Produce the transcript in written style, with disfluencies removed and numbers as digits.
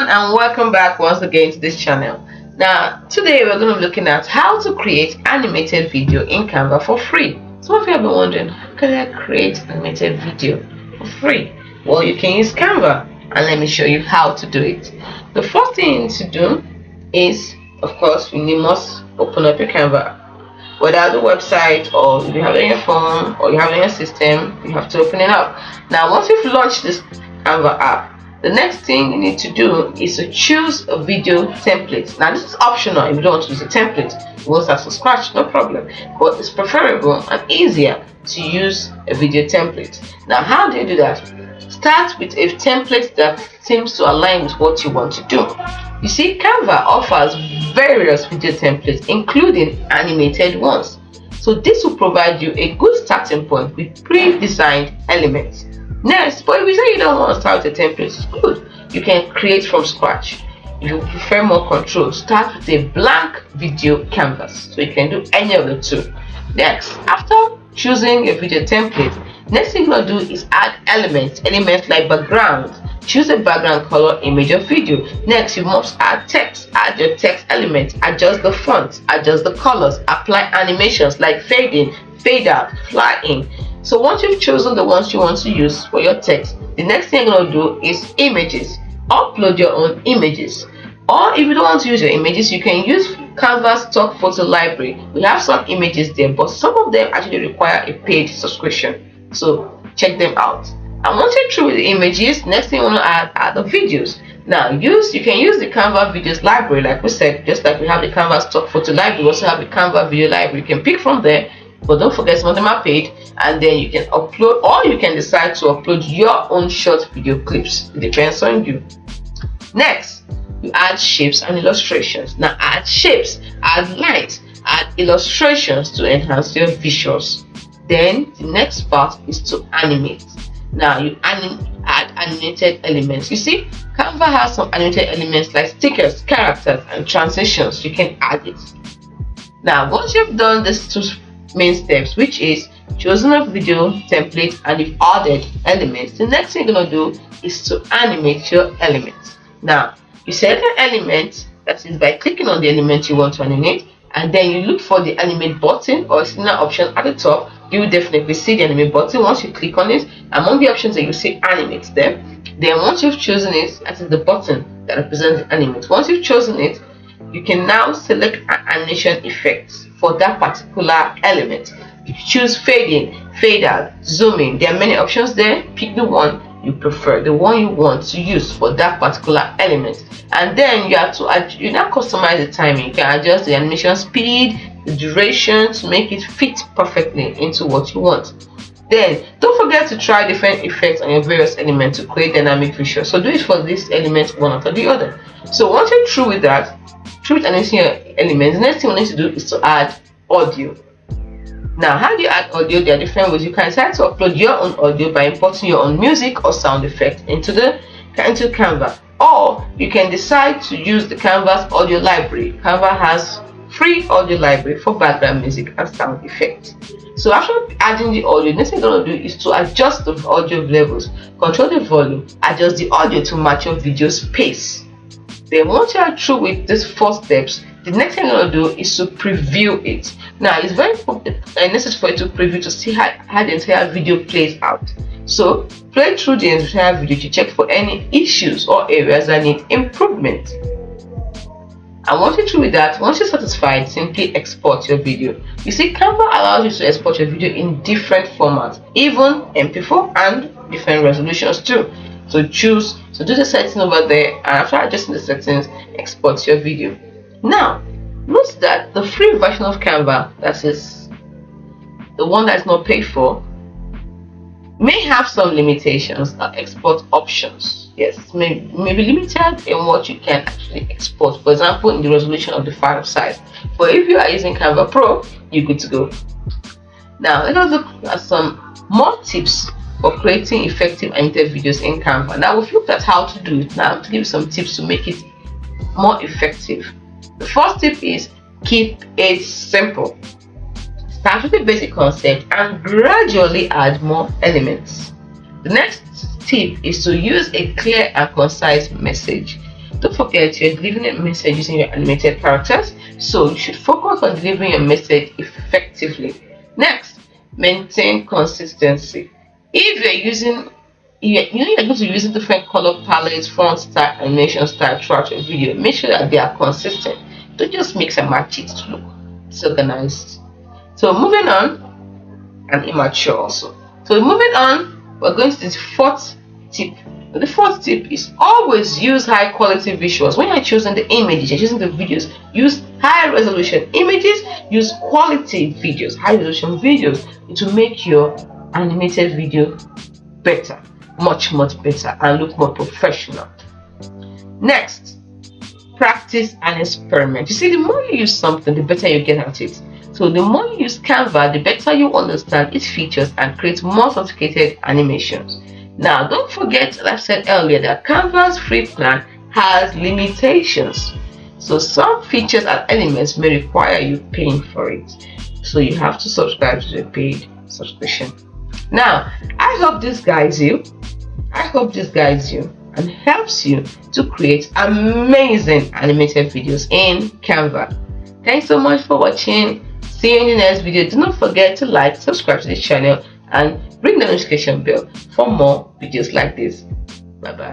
everyone, and welcome back once again to this channel. Now today we're going to be looking at how to create animated video in Canva for free. Some of you have been wondering, how can I create animated video for free? Well, you can use Canva, and let me show you how to do it. The first thing you need to do is, of course, you must open up your Canva. Whether the website, or if you have it on your phone, or you have it on your system, you have to open it up. Now once you've launched this Canva app, the next thing you need to do is to choose a video template. Now this is optional. If you don't want to use a template, you want to start from scratch, no problem, but it's preferable and easier to use a video template. Now how do you do that? Start with a template that seems to align with what you want to do. You see, Canva offers various video templates, including animated ones. So this will provide you a good starting point with pre-designed elements. Next, but if you say you don't want to start with a template, it's good. You can create from scratch. If you prefer more control, start with a blank video canvas. So you can do any of the two. Next, after choosing a video template, next thing you're going to do is add elements like background. Choose a background color, image of video. Next, you must add text. Add your text element, adjust the font, adjust the colors, apply animations like fade in, fade out, fly in. So once you've chosen the ones you want to use for your text, the next thing you're going to do is images. Upload your own images. Or if you don't want to use your images, you can use Canva's stock photo library. We have some images there, but some of them actually require a paid subscription. So check them out. And once you're through with the images, next thing you want to add are the videos. Now you can use the Canva videos library, like we said, just like we have the Canva stock photo library. We also have the Canva video library. You can pick from there, but don't forget some of them are paid, and then you can upload, or you can decide to upload your own short video clips. It depends on you. Next, you add shapes and illustrations. Now add shapes, add lines, add illustrations to enhance your visuals. Then the next part is to animate. Now you add animated elements. You see, Canva has some animated elements like stickers, characters, and transitions. You can add it. Now once you've done these two main steps, which is chosen a video template and you've added elements, the next thing you're going to do is to animate your elements. Now you select an element, that is by clicking on the element you want to animate, and then you look for the animate button or signal option at the top. You will definitely see the animate button. Once you click on it, among the options that you see animate there, then once you've chosen it, that is the button that represents the animate. Once you've chosen it, you can now select an animation effects for that particular element. You choose fade in, fade out, zoom in. There are many options there. Pick the one you prefer, the one you want to use for that particular element, and then you have to now customize the timing. You can adjust the animation speed, the duration to make it fit perfectly into what you want. Then don't forget to try different effects on your various elements to create dynamic visuals. So do it for this element one after the other. So once you're through with that, through with animating your elements, the next thing we need to do is to add audio. Now how do you add audio? There are different ways. You can decide to upload your own audio by importing your own music or sound effect into Canva, or you can decide to use the Canva's audio library. Canva has free audio library for background music and sound effects. So after adding the audio, next thing you're going to do is to adjust the audio levels, control the volume, adjust the audio to match your video's pace. Then once you are through with these 4 steps, the next thing you're going to do is to preview it. Now it's very necessary for you to preview to see how the entire video plays out. So play through the entire video to check for any issues or areas that need improvement. And once you're through with that, once you're satisfied, simply export your video. You see, Canva allows you to export your video in different formats, even MP4 and different resolutions too. So do the setting over there, and after adjusting the settings, export your video. Now note that the free version of Canva, that is the one that's not paid for, may have some limitations or export options. Yes, may be limited in what you can actually export, for example in the resolution of the file size. But if you are using Canva Pro, you're good to go. Now let us look at some more tips for creating effective animated videos in Canva. Now we've looked at how to do it. Now to give you some tips to make it more effective. The first tip is keep it simple. Start with a basic concept and gradually add more elements. The next tip is to use a clear and concise message. Don't forget you're delivering a message using your animated characters, so you should focus on delivering your message effectively. Next, maintain consistency. If you're using you're going to be using different color palettes, font style, animation style throughout your video, make sure that they are consistent. Don't just mix and match it to look disorganized. So moving on, and immature also. So moving on, we're going to the fourth tip. The fourth tip is always use high quality visuals. When you're choosing the images, you're choosing the videos, use high resolution images, use quality videos, high resolution videos to make your animated video better, much better, and look more professional. Next, practice and experiment. You see, the more you use something, the better you get at it. So the more you use Canva, the better you understand its features and create more sophisticated animations. Now, don't forget, like I said earlier, that Canva's free plan has limitations. So some features and elements may require you paying for it. So you have to subscribe to the paid subscription. Now, I hope this guides you. And helps you to create amazing animated videos in Canva. Thanks so much for watching. See you in the next video. Do not forget to like, subscribe to this channel, and ring the notification bell for more videos like this. Bye bye.